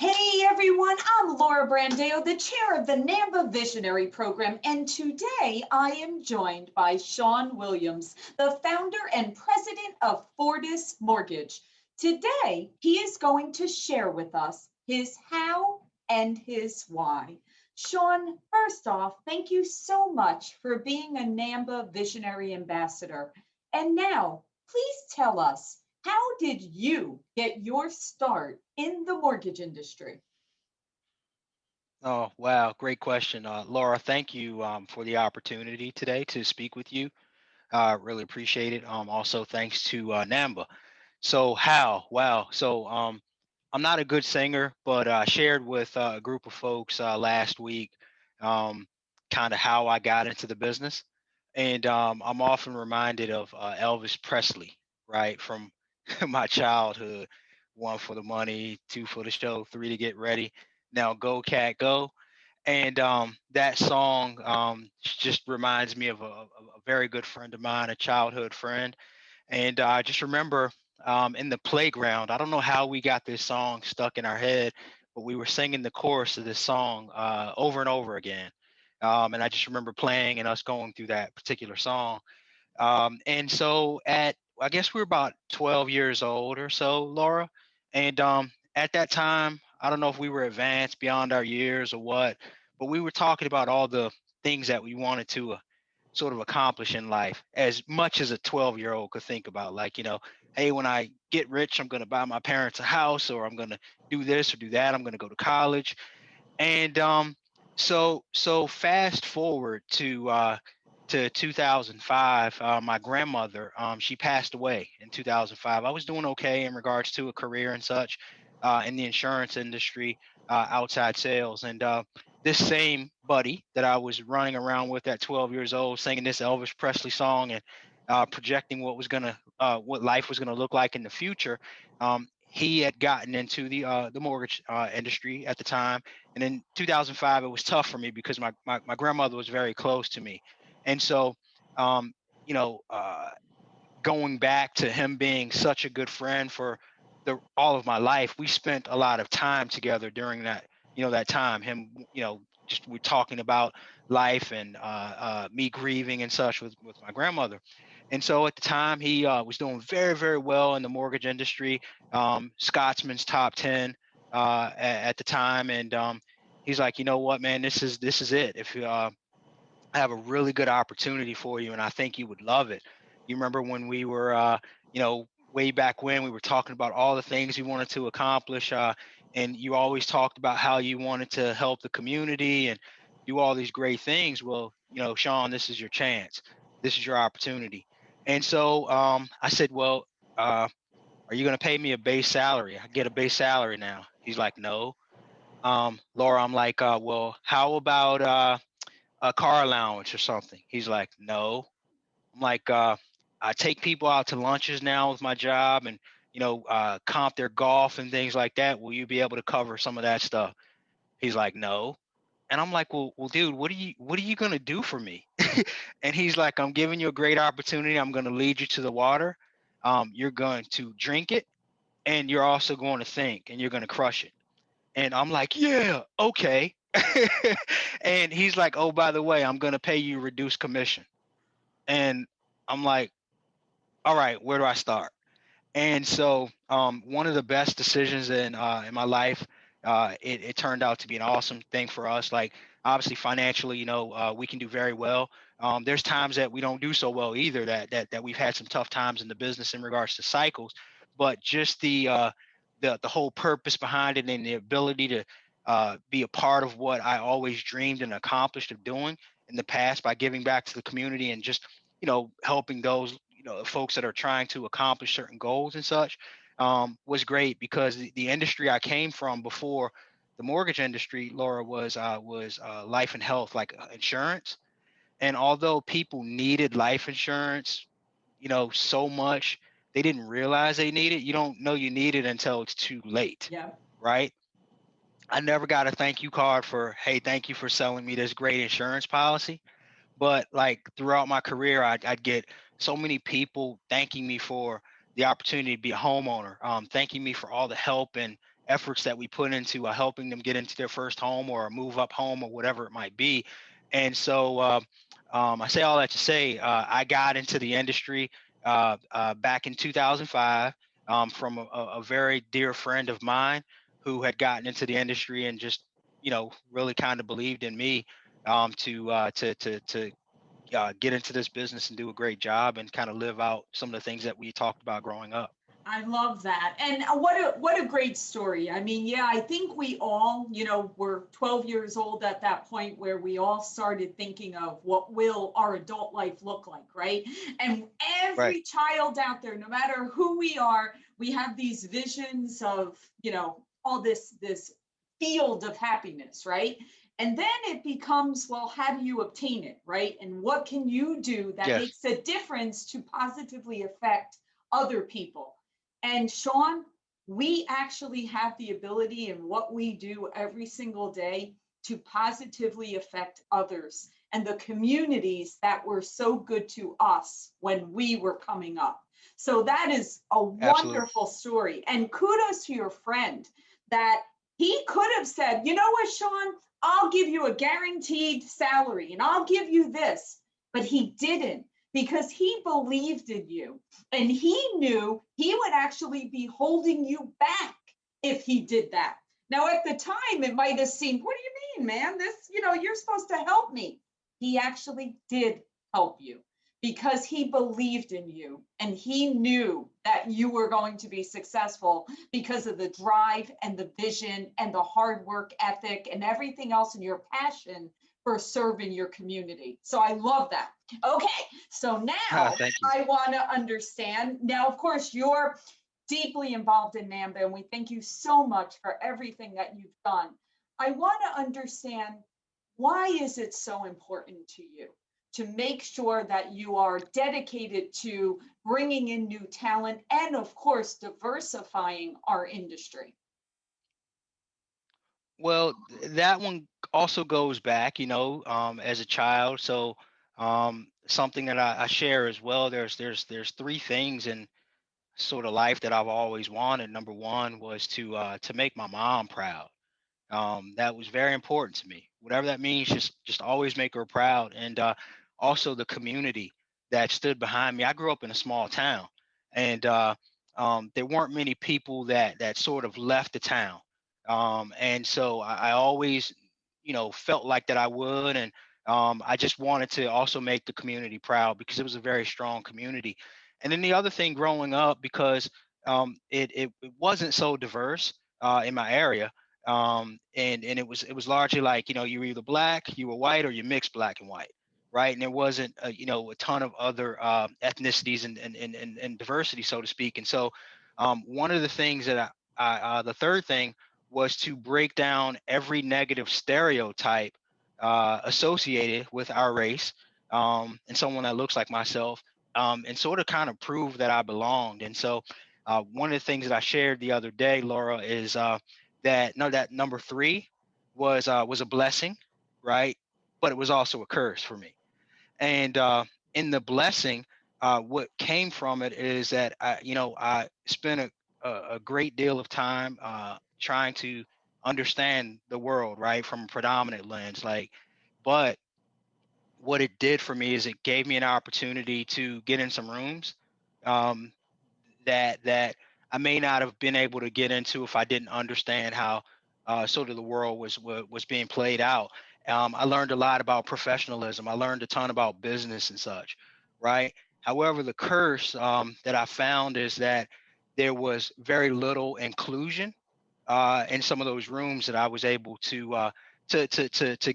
Hey everyone, I'm Laura Brandao, the chair of the NAMMBA Visionary Program, and today I am joined by Shawn Williams, the founder and president of Fortis Mortgage. Today, he is going to share with us his how and his why. Shawn, first off, thank you so much for being a NAMMBA Visionary Ambassador. And now, please tell us, how did you get your start in the mortgage industry? Oh, wow. Great question. Laura, thank you for the opportunity today to speak with you. Really appreciate it. Also, thanks to NAMBA. So, how? Wow. So, I'm not a good singer, but I shared with a group of folks last week um, kind of how I got into the business. And I'm often reminded of Elvis Presley, right? From my childhood. One for the money, two for the show, three to get ready. Now go cat go. And that song just reminds me of a very good friend of mine, a childhood friend. And I just remember in the playground, I don't know how we got this song stuck in our head, but we were singing the chorus of this song over and over again. And I just remember playing and us going through that particular song. And so I guess we were about 12 years old or so, Laura. And at that time, I don't know if we were advanced beyond our years or what, but we were talking about all the things that we wanted to sort of accomplish in life as much as a 12-year-old could think about. Like, hey, when I get rich, I'm going to buy my parents a house, or I'm going to do this or do that. I'm going to go to college. And so fast forward to 2005. My grandmother, she passed away in 2005. I was doing okay in regards to a career and such in the insurance industry, outside sales, and this same buddy that I was running around with at 12 years old, singing this Elvis Presley song and projecting what life was gonna look like in the future. He had gotten into the mortgage industry at the time, and in 2005 it was tough for me because my grandmother was very close to me, and so um, you know going back to him being such a good friend for the all of my life, we spent a lot of time together during that time. Him, just we're talking about life and me grieving and such with my grandmother. And so at the time, he was doing very, very well in the mortgage industry, Scotsman's top 10 at the time. And he's like, you know what, man, this is it. If I have a really good opportunity for you, and I think you would love it. You remember when we were, way back when we were talking about all the things you wanted to accomplish, and you always talked about how you wanted to help the community and do all these great things. Well, Shawn, this is your chance. This is your opportunity. And so I said, well, are you going to pay me a base salary? I get a base salary now. He's like, no. Laura, I'm like, well, how about a car allowance or something? He's like, no. I'm like, I take people out to lunches now with my job and, comp their golf and things like that. Will you be able to cover some of that stuff? He's like, no. And I'm like, well, dude, what are you gonna do for me? And he's like, I'm giving you a great opportunity. I'm gonna lead you to the water. You're going to drink it, and you're also going to think, and you're gonna crush it. And I'm like, yeah, okay. And he's like, oh, by the way, I'm gonna pay you reduced commission. And I'm like, all right, where do I start? And so one of the best decisions in my life, it turned out to be an awesome thing for us. Like, obviously financially, we can do very well. There's times that we don't do so well either. That we've had some tough times in the business in regards to cycles, but just the whole purpose behind it and the ability to be a part of what I always dreamed and accomplished of doing in the past by giving back to the community and just helping those folks that are trying to accomplish certain goals and such, was great because the industry I came from before the mortgage industry, Laura, was life and health, like insurance. And although people needed life insurance, so much, they didn't realize they need it. You don't know you need it until it's too late, Yeah. right? I never got a thank you card for, hey, thank you for selling me this great insurance policy. But like throughout my career, I'd get so many people thanking me for the opportunity to be a homeowner, thanking me for all the help and efforts that we put into helping them get into their first home or move up home or whatever it might be. And so I say all that to say I got into the industry back in 2005 from a very dear friend of mine who had gotten into the industry and just really kind of believed in me to get into this business and do a great job and kind of live out some of the things that we talked about growing up. I love that. And what a great story. I mean, yeah, I think we all, were 12 years old at that point where we all started thinking of what will our adult life look like, right? And Right. every child out there, no matter who we are, we have these visions of, all this field of happiness, right? And then it becomes, well, how do you obtain it, right? And what can you do that Yes. makes a difference to positively affect other people? And Shawn, we actually have the ability in what we do every single day to positively affect others and the communities that were so good to us when we were coming up. So that is a Absolutely. wonderful story. And kudos to your friend that he could have said, you know what, Shawn, I'll give you a guaranteed salary and I'll give you this. But he didn't, because he believed in you and he knew he would actually be holding you back if he did that. Now, at the time, it might have seemed, what do you mean, man? This, you're supposed to help me. He actually did help you because he believed in you and he knew that you were going to be successful because of the drive and the vision and the hard work ethic and everything else and your passion for serving your community. So I love that. Okay, so now Thank you. I want to understand. Now, of course, you're deeply involved in NAMMBA, and we thank you so much for everything that you've done. I want to understand, why is it so important to you to make sure that you are dedicated to bringing in new talent and, of course, diversifying our industry? Well, that one also goes back, as a child. So something that I share as well. There's three things in sort of life that I've always wanted. Number one was to make my mom proud. That was very important to me. Whatever that means, just always make her proud. And also the community that stood behind me. I grew up in a small town, and there weren't many people that sort of left the town. And so I always, felt like that I would, and I just wanted to also make the community proud because it was a very strong community. And then the other thing growing up, because it wasn't so diverse in my area, and it was largely like you were either black, you were white, or you mixed black and white, right? And there wasn't a ton of other ethnicities and diversity, so to speak. And so one of the things that the third thing was to break down every negative stereotype associated with our race, and someone that looks like myself, and sort of kind of prove that I belonged. And so one of the things that I shared the other day, Laura, is that number three was a blessing, right? But it was also a curse for me. And in the blessing, what came from it is that I spent a great deal of time trying to understand the world, right, from a predominant lens. But what it did for me is it gave me an opportunity to get in some rooms um, that I may not have been able to get into if I didn't understand how sort of the world was being played out. I learned a lot about professionalism. I learned a ton about business and such, right? However, the curse that I found is that there was very little inclusion in some of those rooms that I was able to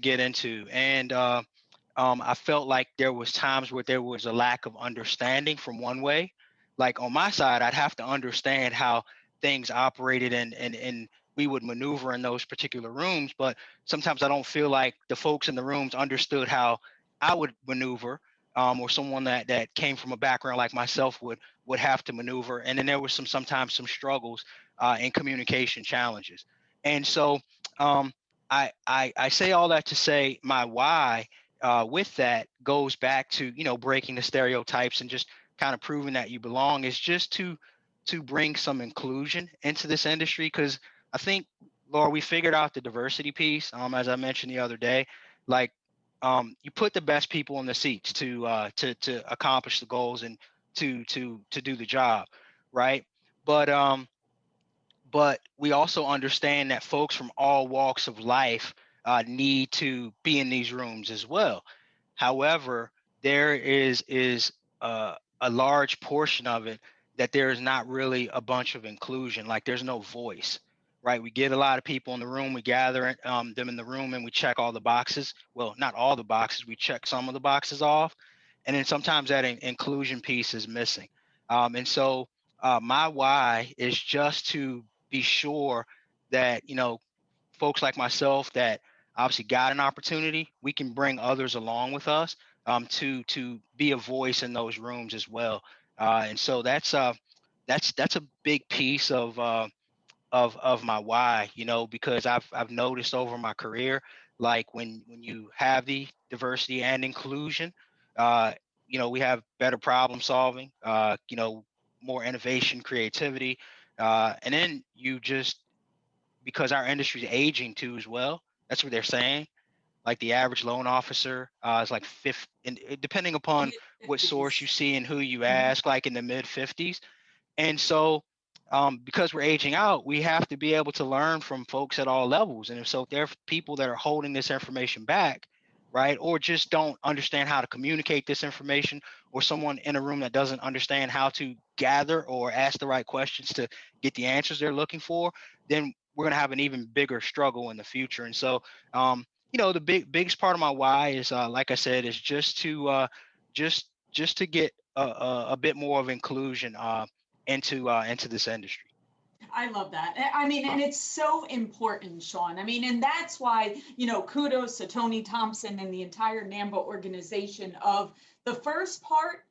get into, and I felt like there was times where there was a lack of understanding from one way. Like on my side, I'd have to understand how things operated and we would maneuver in those particular rooms. But sometimes I don't feel like the folks in the rooms understood how I would maneuver, or someone that came from a background like myself would have to maneuver. And then there was sometimes some struggles and communication challenges. And so I say all that to say my why with that goes back to breaking the stereotypes and just kind of proving that you belong is just to bring some inclusion into this industry, because I think, Laura, we figured out the diversity piece. As I mentioned the other day, like, you put the best people in the seats to accomplish the goals and to do the job, right? But but we also understand that folks from all walks of life need to be in these rooms as well. However, there is a large portion of it that there is not really a bunch of inclusion. Like, there's no voice, right? We get a lot of people in the room, we gather them in the room, and we check all the boxes. Well, not all the boxes, we check some of the boxes off, and then sometimes that inclusion piece is missing. And so my why is just to be sure that, folks like myself that obviously got an opportunity, we can bring others along with us, to be a voice in those rooms as well. And so that's a big piece of my why, because I've noticed over my career, like, when you have the diversity and inclusion, uh, we have better problem solving, more innovation, creativity, and then you just, because our industry is aging too as well. That's what they're saying. Like, the average loan officer is like fifth, and depending upon what source you Mid-50s. see and who you Mhm. ask, like in the mid 50s. And so, because we're aging out, we have to be able to learn from folks at all levels. And if there are people that are holding this information back, right, or just don't understand how to communicate this information, or someone in a room that doesn't understand how to gather or ask the right questions to get the answers they're looking for, then we're going to have an even bigger struggle in the future. And so, the biggest part of my why is, like I said, is just to just to get a bit more of inclusion into this industry. I love that. I mean, and it's so important, Shawn. I mean, and that's why, kudos to Tony Thompson and the entire NAMBA organization of the first part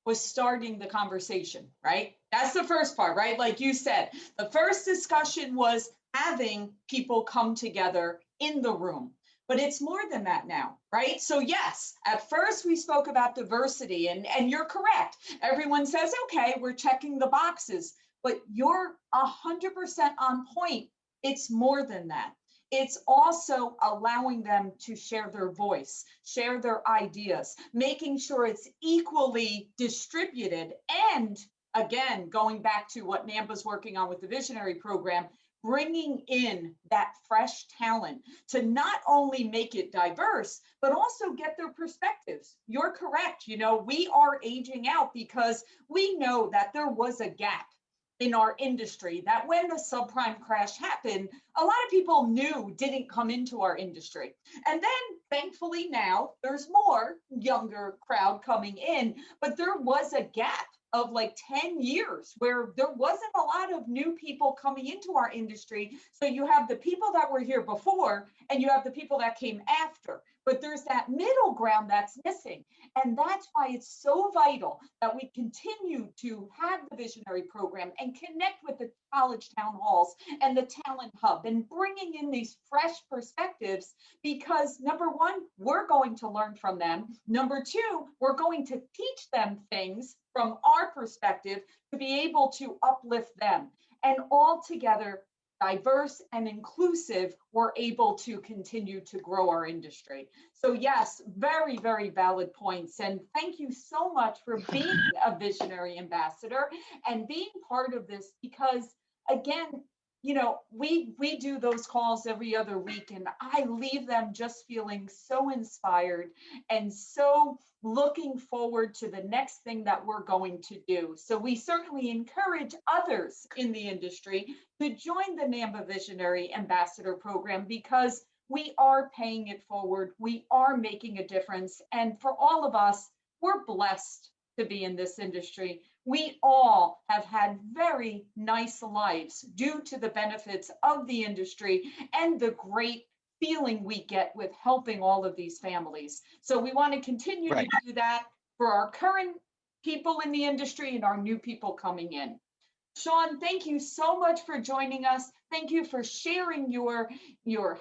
was starting the conversation, right? That's the first part, right? Like you said, the first discussion was having people come together in the room. But it's more than that now, right? So yes, at first we spoke about diversity, and you're correct. Everyone says, okay, we're checking the boxes, but you're 100% on point. It's more than that. It's also allowing them to share their voice, share their ideas, making sure it's equally distributed. And again, going back to what NAMBA's working on with the Visionary Program, bringing in that fresh talent to not only make it diverse, but also get their perspectives. You're correct. We are aging out because we know that there was a gap in our industry that when the subprime crash happened, a lot of people knew didn't come into our industry. And then thankfully now there's more younger crowd coming in, but there was a gap of like 10 years where there wasn't a lot of new people coming into our industry. So you have the people that were here before and you have the people that came after, but there's that middle ground that's missing. And that's why it's so vital that we continue to have the Visionary Program and connect with the college town halls and the talent hub and bringing in these fresh perspectives, because number one, we're going to learn from them. Number two, we're going to teach them things from our perspective to be able to uplift them. And all together, diverse and inclusive, we're able to continue to grow our industry. So yes, very, very valid points. And thank you so much for being a visionary ambassador and being part of this, because again, we do those calls every other week, and I leave them just feeling so inspired and so looking forward to the next thing that we're going to do. So we certainly encourage others in the industry to join the NAMBA Visionary Ambassador Program, because we are paying it forward. We are making a difference. And for all of us, we're blessed to be in this industry. We all have had very nice lives due to the benefits of the industry and the great feeling we get with helping all of these families. So we want to continue to Right. do that for our current people in the industry and our new people coming in. Shawn, thank you so much for joining us. Thank you for sharing your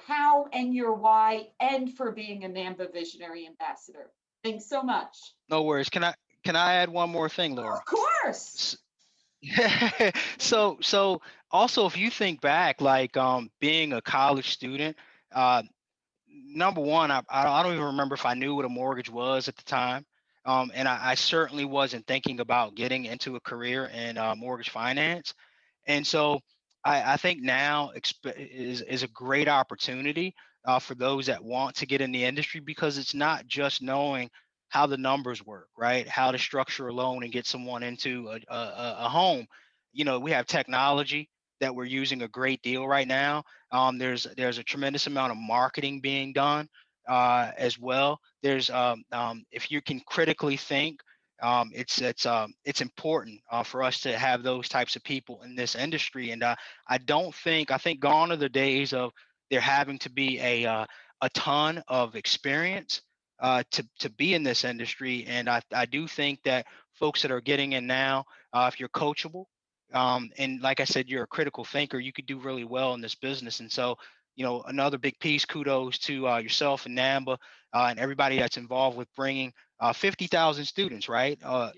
how and your why, and for being a NAMBA Visionary Ambassador. Thanks so much. No worries. Can I add one more thing, Laura? Of course. So also, if you think back, like being a college student, uh, number one, I don't even remember if I knew what a mortgage was at the time. And I certainly wasn't thinking about getting into a career in mortgage finance. And so I think now is a great opportunity for those that want to get in the industry, because it's not just knowing how the numbers work, right? How to structure a loan and get someone into a home. You know, we have technology that we're using a great deal right now. There's a tremendous amount of marketing being done as well. There's if you can critically think, it's important for us to have those types of people in this industry. And I think gone are the days of there having to be a ton of experience to be in this industry. And I do think that folks that are getting in now, if you're coachable, and like I said, you're a critical thinker, you could do really well in this business. And so, you know, another big piece, kudos to yourself and NAMBA and everybody that's involved with bringing 50,000 students, right? Yep,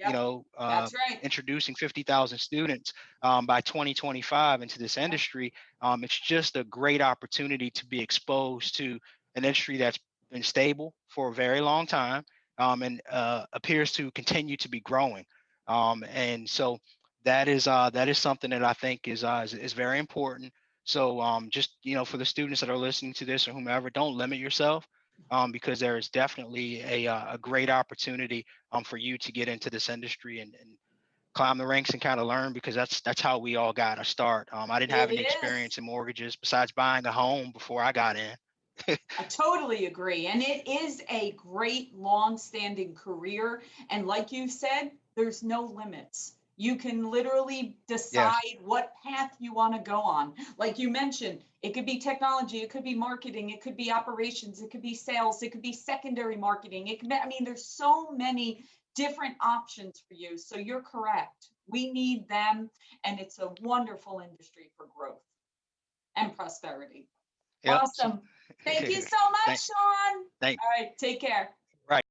that's right. Introducing 50,000 students by 2025 into this industry. It's just a great opportunity to be exposed to an industry that's been stable for a very long time, and appears to continue to be growing. And so that is something that I think is very important. So just, you know, for the students that are listening to this or whomever, don't limit yourself, because there is definitely a great opportunity for you to get into this industry and climb the ranks and kind of learn, because that's how we all got to start. I didn't have It any is. experience in mortgages besides buying a home before I got in. I totally agree. And it is a great long-standing career. And like you said, there's no limits. You can literally Yes. decide what path you want to go on. Like you mentioned, it could be technology, it could be marketing, it could be operations, it could be sales, it could be secondary marketing. It could be, I mean, there's so many different options for you. So you're correct. We need them, and it's a wonderful industry for growth and prosperity. Yep. So, Awesome. Thank you so much, thank Shawn. thank All right, take care.